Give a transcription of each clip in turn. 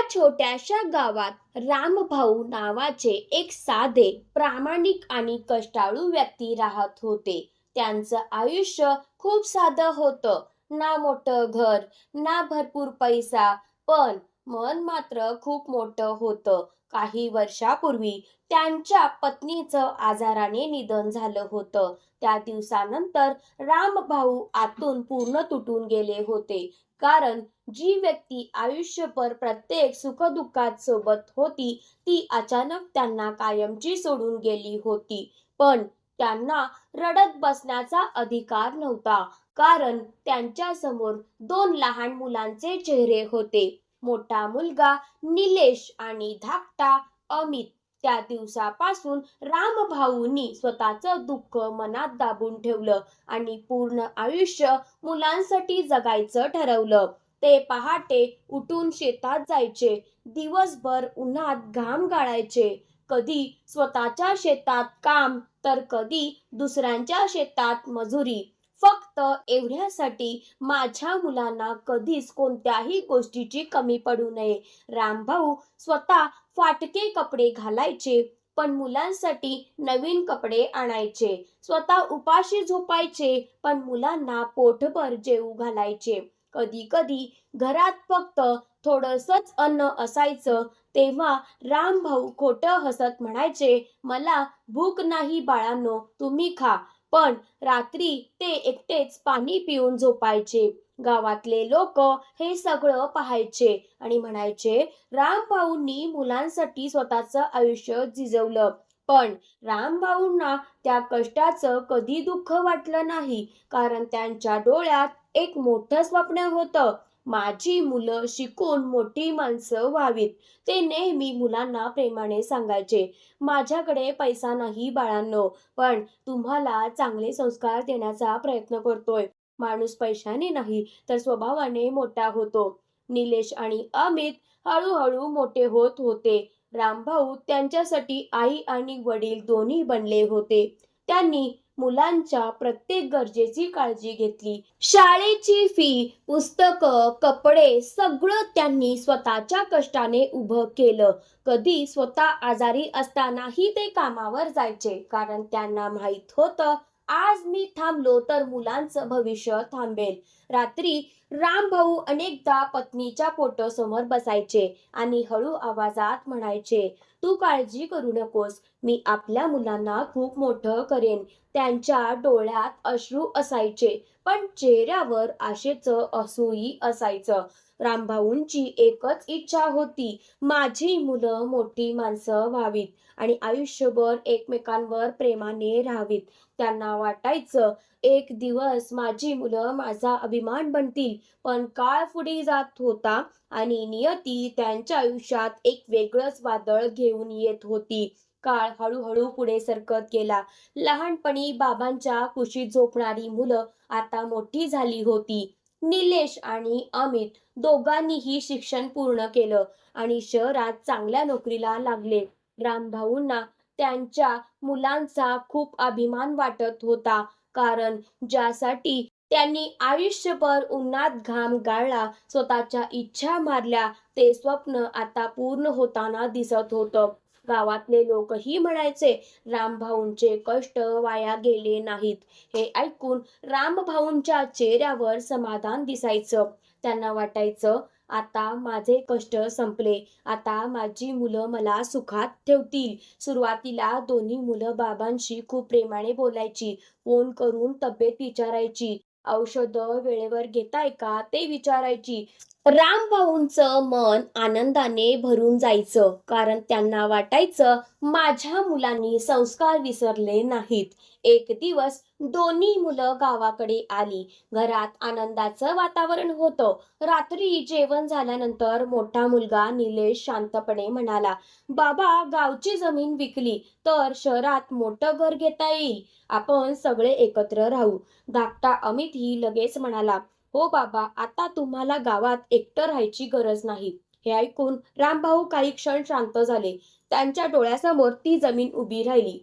एका छोट्याशा गावात रामभाऊ नावाचे एक साधे, प्रामाणिक आणि कष्टाळू व्यक्ती राहत होते. त्यांचं आयुष्य खूप साधं होतं. ना मोठं घर, ना भरपूर पैसा, पण मन मात्र खूप मोठं होतं. काही वर्षापूर्वी त्यांच्या पत्नीचं आजाराने निधन झालं होतं. त्या दिवसानंतर रामभाऊ आतून पूर्ण तुटून गेले होते. कारण जी व्यक्ती आयुष्यभर प्रत्येक सुखदुःखात सोबत होती, ती अचानक त्यांना कायमची सोडून गेली होती. पण त्यांना रडत बसण्याचा अधिकार नव्हता, कारण त्यांच्या समोर दोन लहान मुलांचे चेहरे होते. मोठा मुलगा निलेश आणि धाकटा अमित. त्या दिवसापासून रामभाऊंनी स्वतःचं दुःख मनात दाबून ठेवलं आणि पूर्ण आयुष्य मुलांसाठी जगायचं ठरवलं. ते पहाटे उठून शेतात जायचे, दिवसभर उन्हात घाम गाळायचे. कधी स्वतःच्या शेतात काम, तर कधी दुसऱ्यांच्या शेतात मजुरी. फक्त एवढ्यासाठी माझ्या मुलांना कधीच कोणत्याही गोष्टीची कमी पडू नये. रामभाऊ स्वतः फाटके कपडे घालायचे, पण मुलांसाठी नवीन कपडे आणायचे. स्वतः उपाशी झोपायचे, पण मुलांना पोटभर जेवू घालायचे. कधी कधी घरात फक्त थोडंसंच अन्न असायचं, तेव्हा रामभाऊ खोटं हसत म्हणायचे, मला भूक नाही बाळांनो, तुम्ही खा. पण रात्री ते एकटेच पाणी पिऊन झोपायचे. गावातले लोक हे सगळं पाहायचे आणि म्हणायचे, रामभाऊंनी मुलांसाठी स्वतःचं आयुष्य झिजवलं. पण रामभाऊंना त्या कष्टाचं कधी दुःख वाटलं नाही, कारण त्यांच्या डोळ्यात एक मोठं स्वप्न होतं. माझी मुलं शिकून मोठी माणसं व्हावीत. ते नेहमी मुलांना प्रेमाने सांगायचे, माझ्याकडे पैसा नाही बाळांनो, पण तुम्हाला चांगले संस्कार देण्याचा प्रयत्न करतोय. माणूस पैशाने नाही, तर स्वभावाने मोठा होतो. निलेश आणि अमित हळूहळू मोठे होत होते. रामभाऊ त्यांच्यासाठी आई आणि वडील दोन्ही बनले होते. त्यांनी मुलांच्या प्रत्येक गरजेची काळजी घेतली. शाळेची फी, पुस्तकं, कपडे सगळं त्यांनी स्वतःच्या कष्टाने उभं केलं. कधी स्वतः आजारी असतानाही ते कामावर जायचे, कारण त्यांना माहित होतं, आज मी थांबलो तर मुलांचं भविष्य थांबेल. रात्री रामभाऊ अनेकदा पत्नीच्या फोटोसमोर बसायचे आणि हळू आवाजात म्हणायचे, तू काळजी करू नकोस, मी आपल्या मुलांना खूप मोठं करेन. त्यांच्या डोळ्यात अश्रू असायचे, पण चेहऱ्यावर आशेचं हसूही असायचं. रामभाऊंची एकच इच्छा होती, माझी मुलं मोठी माणसं व्हावीत आणि आयुष्यभर एकमेकांवर प्रेमाने राहावीत. त्यांना वाटायचं, एक दिवस माझी मुलं माझा अभिमान बनतील. पण काळ पुढे जात होता आणि नियती त्यांच्या आयुष्यात एक वेगळंच वादळ घेऊन येत होती. काळ हळूहळू पुढे सरकत गेला. लहानपणी बाबांच्या कुशीत झोपणारी मुलं आता मोठी झाली होती. निलेश आणि अमित दोघांनीही शिक्षण पूर्ण केलं आणि शहरात चांगल्या नोकरीला लागले. रामभाऊंना त्यांच्या मुलांचा खूप अभिमान वाटत होता, कारण ज्यासाठी त्यांनी आयुष्यभर उन्हात घाम गाळला, स्वतःच्या इच्छा मारल्या, ते स्वप्न आता पूर्ण होताना दिसत होतं. गावातले लोकही म्हणायचे, रामभाऊंचे कष्ट वाया गेले नाहीत. हे ऐकून रामभाऊंच्या चेहऱ्यावर समाधान दिसायचं. त्यांना वाटायचं, आता माझे कष्ट संपले. आता माझी मुलं मला सुखात ठेवतील. सुरुवातीला दोन्ही मुलं बाबांशी खूप प्रेमाने बोलायची. फोन करून तब्येत विचारायची. औषधं वेळेवर घेताय का ते विचारायची. रामभाऊंचं मन आनंदाने भरून जायचं, कारण त्यांना वाटायचं, माझ्या मुलांनी संस्कार विसरले नाहीत. एक दिवस दोन्ही मुलं गावाकडे आली. घरात आनंदाचं वातावरण होतं. रात्री जेवण झाल्यानंतर मोठा मुलगा निलेश शांतपणे म्हणाला, बाबा, गावची जमीन विकली तर शहरात मोठं घर घेता येईल. आपण सगळे एकत्र राहू. धाकटा अमित ही लगेच म्हणाला, हो बाबा, आता तुम्हाला गावात एकटं राहायची गरज नाही. हे ऐकून रामभाऊ काही क्षण शांत झाले. त्यांच्या डोळ्यासमोर ती जमीन उभी राहिली.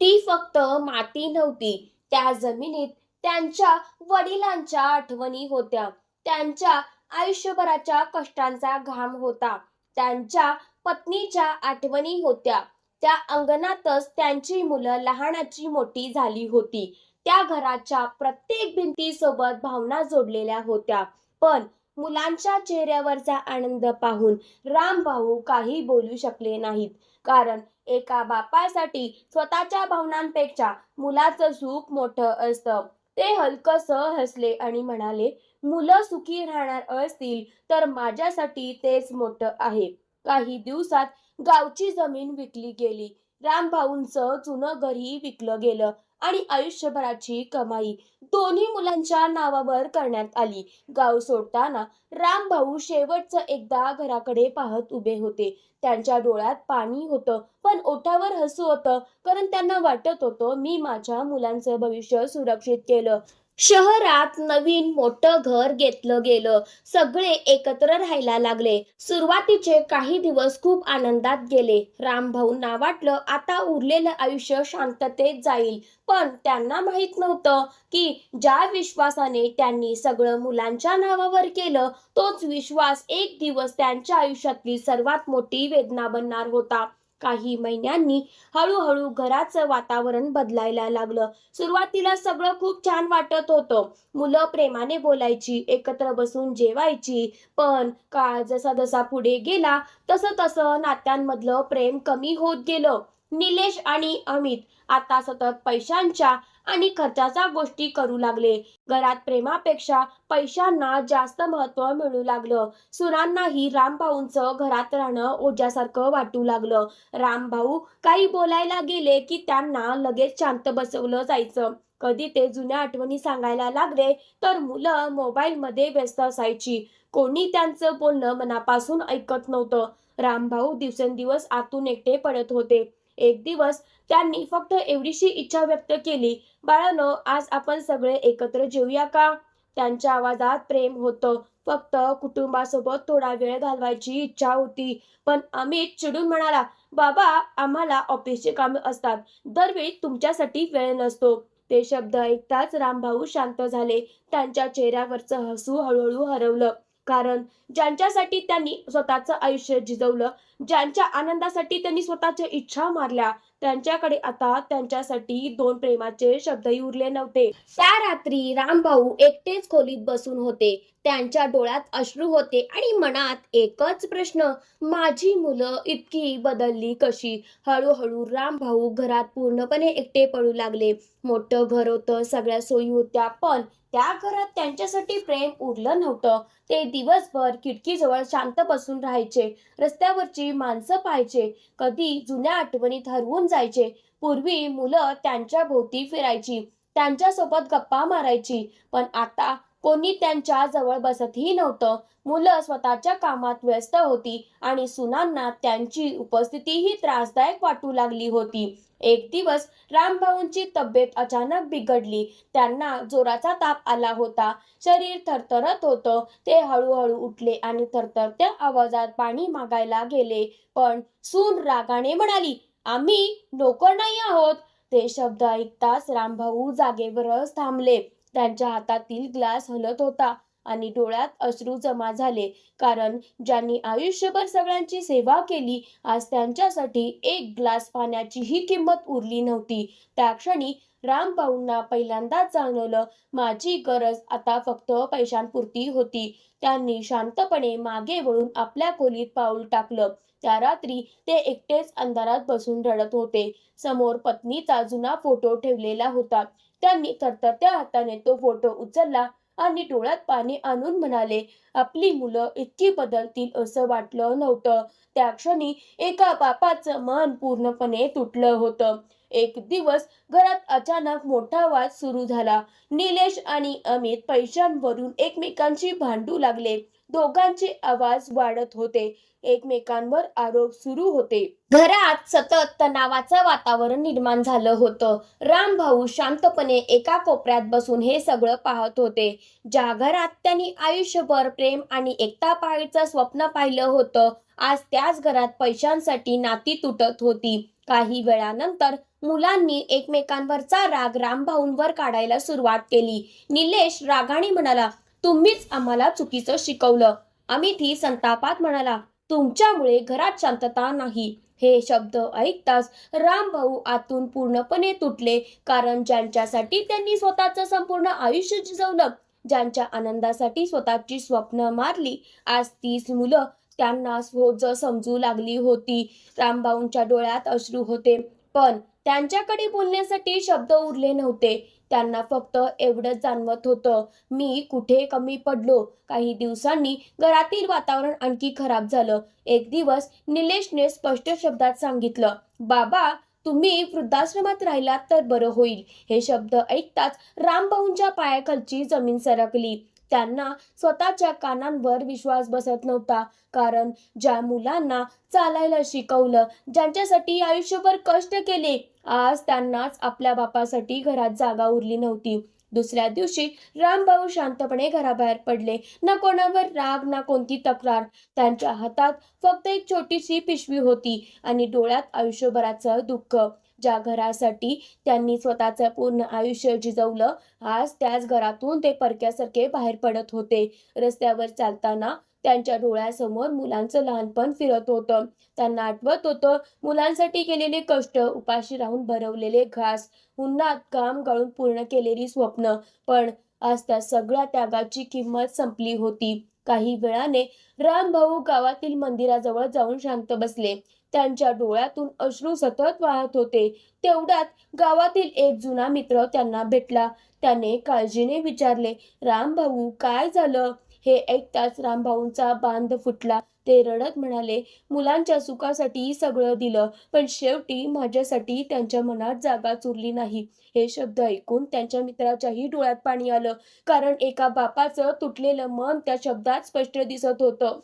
ती फक्त माती नव्हती. त्या जमिनीत त्यांच्या वडिलांच्या आठवणी होत्या. त्यांच्या आयुष्यभराच्या कष्टांचा घाम होता. त्यांच्या पत्नीच्या आठवणी होत्या. त्या अंगणातच त्यांची मुलं लहानाची मोठी झाली होती. त्या घराच्या प्रत्येक भिंतीसोबत भावना जोडलेल्या होत्या. पण मुलांच्या चेहऱ्यावरचा आनंद पाहून रामभाऊ काही बोलू शकले नाहीत. कारण एका बापासाठी स्वतःच्या भावनांपेक्षा मुलाचं सुख मोठं असतं. ते हलकसं हसले आणि म्हणाले, मुलं सुखी राहणार असतील तर माझ्यासाठी तेच मोठं आहे. काही दिवसात गावची जमीन विकली गेली. रामभाऊंचं जुनं घरही विकलं गेलं आणि आयुष्यभराची कमाई दोन्ही मुलांच्या नावावर करण्यात आली. गाव सोडताना रामभाऊ शेवटचं एकदा घराकडे पाहत उभे होते. त्यांच्या डोळ्यात पाणी होतं, पण ओठावर हसू होतं, कारण त्यांना वाटत होतं, मी माझ्या मुलांचं भविष्य सुरक्षित केलं. शहरात नवीन मोठं घर घेतलं गेलं. सगळे एकत्र राहायला लागले. सुरुवातीचे काही दिवस खूप आनंदात गेले. रामभाऊंना वाटलं आता उरलेलं आयुष्य शांततेत जाईल. पण त्यांना माहित नव्हतं की ज्या विश्वासाने त्यांनी सगळं मुलांच्या नावावर केलं, तोच विश्वास एक दिवस त्यांच्या आयुष्यातली सर्वात मोठी वेदना बनणार होता. काही महिन्यांनी हळूहळू घराचं वातावरण बदलायला लागलं. सुरुवातीला सगळं खूप छान वाटत होतं. मुलं प्रेमाने बोलायची, एकत्र बसून जेवायची. पण काळ जसा जसा पुढे गेला तसं तसं नात्यांमधलं प्रेम कमी होत गेलं. निलेश आणि अमित आता सतत पैशांच्या आणि खर्चाच्या गोष्टी करू लागले. घरात प्रेमापेक्षा पैशांना जास्त महत्त्व मिळू लागलं. सुनांनाही रामभाऊंचं घरात राहणं ओझ्यासारखं वाटू लागलं. रामभाऊ काही बोलायला गेले की त्यांना लगेच शांत बसवलं जायचं. कधी ते जुन्या आठवणी सांगायला लागले तर मुलं मोबाईलमध्ये व्यस्त असायची. कोणी त्यांचं बोलणं मनापासून ऐकत नव्हतं. रामभाऊ दिवसेंदिवस आतून एकटे पडत होते. एक दिवस त्यांनी फक्त एवढीशी इच्छा व्यक्त केली, बाळांनो, आज आपण सगळे एकत्र जेवूया का? त्यांच्या आवाजात प्रेम होतं. फक्त कुटुंबासोबत थोडा वेळ घालवायची इच्छा होती. पण अमित चिडून म्हणाला, बाबा, आम्हाला ऑफिसची कामे असतात. दरवेळी तुमच्यासाठी वेळ नसतो. ते शब्द ऐकताच रामभाऊ शांत झाले. त्यांच्या चेहऱ्यावरचं हसू हळूहळू हरवलं. कारण ज्यांच्यासाठी त्यांनी स्वतःचं आयुष्य झिजवलं, ज्यांच्या आनंदासाठी त्यांनी स्वतःच्या इच्छा मारल्या, त्यांच्याकडे आता त्यांच्यासाठी दोन प्रेमाचे शब्दही उरले नव्हते. त्या रात्री रामभाऊ एकटेच खोलीत बसून होते. त्यांच्या डोळ्यात अश्रू होते आणि मनात एकच प्रश्न, माझी मुलं इतकी बदलली कशी? हळूहळू रामभाऊ घरात पूर्णपणे एकटे पडू लागले. मोठं घर होतं, सगळ्या सोयी होत्या, पण त्या घरात त्यांच्यासाठी प्रेम उरलं नव्हतं. ते दिवसभर खिडकीजवळ शांत बसून राहायचे. रस्त्यावरची माणसं पाहायचे. कधी जुन्या आठवणीत हरवून जायचे. पूर्वी मुलं त्यांच्या भोवती फिरायची, त्यांच्यासोबत गप्पा मारायची. पण आता कोणी त्यांच्या जवळ बसतही नव्हतं. मुलं स्वतःच्या कामात व्यस्त होती आणि सुनांना त्यांची उपस्थितीही त्रासदायक वाटू लागली होती. एक दिवस रामभाऊंची तब्येत अचानक बिघडली. त्यांना जोराचा ताप आला होता. शरीर थरथरत होतं. ते हळूहळू उठले आणि थरथरत्या आवाजात पाणी मागायला गेले. पण सून रागाने म्हणाली, आम्ही नोकर नाही आहोत. ते शब्द ऐकताच रामभाऊ जागेवरच थांबले. त्यांच्या हातातील ग्लास हलत होता आणि डोळ्यात अश्रू जमा झाले. कारण ज्यांनी आयुष्यभर सगळ्यांची सेवा केली, आज त्यांच्यासाठी एक ग्लास पाण्याचीही किंमत उरली नव्हती. त्या क्षणी रामभाऊंना पहिल्यांदाच जाणवलं, माझी गरज आता फक्त पैशांपुरती होती. त्यांनी शांतपणे मागे वळून आपल्या खोलीत पाऊल टाकलं. त्या रात्री ते एकटेच अंधारात बसून रडत होते. समोर पत्नीचा जुना फोटो ठेवलेला होता. त्यांनी थरथरत्या हाताने तो फोटो उचलला आणि डोळ्यात पाणी आणून म्हणाले, आपली मुलं इतकी बदलतील असं वाटलं नव्हतं. त्या क्षणी एका बापाचं मन पूर्णपणे तुटलं होतं. एक दिवस घरात अचानक मोठा आवाज सुरू झाला. निलेश आणि अमित पैशांवरून एकमेकांशी भांडू लागले. दोघांचे आवाज वाढत होते. एकमेकांवर आरोप सुरू होते. घरात सतत तणावाचं वातावरण निर्माण झालं होतं. रामभाऊ शांतपणे एका कोपऱ्यात बसून हे सगळं पाहत होते. ज्या घरात त्यांनी आयुष्यभर प्रेम आणि एकता पाहायचं स्वप्न पाहिलं होतं, आज त्याच घरात पैशांसाठी नाती तुटत होती. काही वेळानंतर मुलांनी एकमेकांवरचा राग रामभाऊंवर काढायला सुरुवात केली. निलेश रागाने म्हणाला, तुम्हीच आम्हाला चुकीचं शिकवलं. अमितही संतापात म्हणाला, तुमच्यामुळे घरात शांतता नाही. हे शब्द ऐकताच रामभाऊ आतून पूर्णपणे तुटले, कारण ज्यांच्यासाठी त्यांनी स्वतःचं संपूर्ण आयुष्य झिजवलं, ज्यांच्या आनंदासाठी स्वतःची स्वप्न मारली, आज तीच मुलं त्यांना ओझं समजू लागली होती. रामभाऊंच्या डोळ्यात अश्रू होते, पण त्यांच्याकडे बोलण्यासाठी शब्द उरले नव्हते. त्यांना फक्त एवढंच जाणवत होतं, मी कुठे कमी पडलो. काही दिवसांनी घरातील वातावरण आणखी खराब झालं. एक दिवस निलेशने स्पष्ट शब्दात सांगितलं, बाबा, तुम्ही वृद्धाश्रमात राहिलात तर बरं होईल. हे शब्द ऐकताच रामभाऊंच्या पायाखालची जमीन सरकली. त्यांना स्वतःच्या कानांवर विश्वास बसत नव्हता, कारण ज्या मुलांना चालायला शिकवलं, ज्यांच्यासाठी आयुष्यभर कष्ट केले, आज त्यांनाच आपल्या बापासाठी घरात जागा उरली नव्हती. दुसऱ्या दिवशी रामभाऊ शांतपणे घराबाहेर पडले. ना कोणावर राग, ना कोणती तक्रार. त्यांच्या हातात फक्त एक छोटीशी पिशवी होती आणि डोळ्यात आयुष्यभराचं दुःख. ज्या घरासाठी त्यांनी स्वतःचं पूर्ण आयुष्य झिजवलं, आज त्याच घरातून ते परक्यासारखे बाहेर पडत होते. रस्त्यावर चालताना त्यांच्या डोळ्यासमोर मुलांचं लहानपण फिरत होतं. त्यांना आठवत होतं मुलांसाठी केलेले कष्ट, उपाशी राहून भरवलेले घास, उन्हात घाम गाळून पूर्ण केलेली स्वप्न. पण आज त्या सगळ्या त्यागाची किंमत संपली होती. काही वेळाने रामभाऊ गावातील मंदिराजवळ जाऊन शांत बसले. त्यांच्या डोळ्यातून अश्रू सतत वाहत होते. तेवढ्यात गावातील एक जुना मित्र त्यांना भेटला. त्याने काळजीने विचारले, रामभाऊ, काय झालं? हे ऐकताच रामभाऊंचा बांध फुटला. ते रडत म्हणाले, मुलांच्या सुखासाठी सगळं दिलं, पण शेवटी माझ्यासाठी त्यांच्या मनात जागाच उरली नाही. हे शब्द ऐकून त्यांच्या मित्राच्याही डोळ्यात पाणी आलं, कारण एका बापाचं तुटलेलं मन त्या शब्दात स्पष्ट दिसत होतं.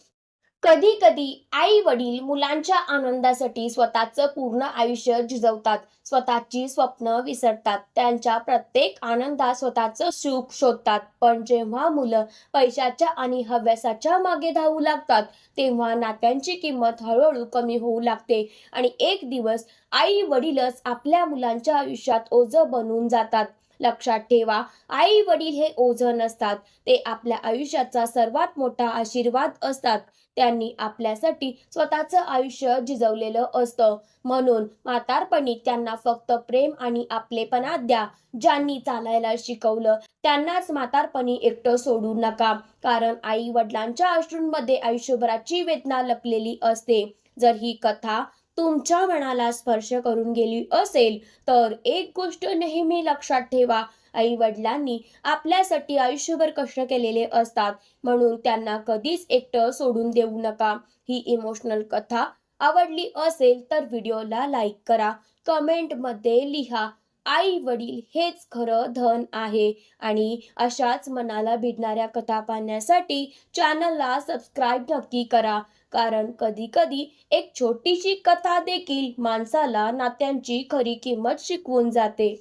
कधी कधी आई वडील मुलांच्या आनंदासाठी स्वतःचं पूर्ण आयुष्य झिजवतात, स्वतःची स्वप्न विसरतात, त्यांच्या प्रत्येक आनंदात स्वतःचं सुख शोधतात. पण जेव्हा मुलं पैशाच्या आणि हव्यासाच्या मागे धावू लागतात, तेव्हा नात्यांची किंमत हळूहळू कमी होऊ लागते आणि एक दिवस आई वडीलच आपल्या मुलांच्या आयुष्यात ओझं बनून जातात. लक्षात ठेवा, आई वडील हे ओझं नसतात, ते आपल्या आयुष्याचा सर्वात मोठा आशीर्वाद असतात. त्यांनी आपल्यासाठी स्वतःचं आयुष्य झिजवलेलं असतं. म्हणून म्हातारपणी त्यांना फक्त प्रेम आणि आपलेपणा द्या. ज्यांनी चालायला शिकवलं, त्यांनाच म्हातारपणी एकटं सोडू नका, कारण आई वडिलांच्या अश्रूंमध्ये आयुष्यभराची वेदना लपलेली असते. जर ही कथा तुमच्या मनाला स्पर्श करून गेली असेल, तर एक गोष्ट नेहमी लक्षात ठेवा, आई वडिलांनी आपल्यासाठी आयुष्यभर कष्ट केलेले असतात, म्हणून त्यांना कधीच एकटं सोडून देऊ नका. ही इमोशनल कथा आवडली असेल तर व्हिडिओला लाईक करा, कमेंटमध्ये लिहा, आई वडील हेच खरं धन आहे. आणि अशाच मनाला भिडणाऱ्या कथा पाहण्यासाठी चॅनलला सबस्क्राईब नक्की करा, कारण कधी कधी एक छोटीशी कथा देखील माणसाला नात्यांची खरी किंमत शिकवून जाते.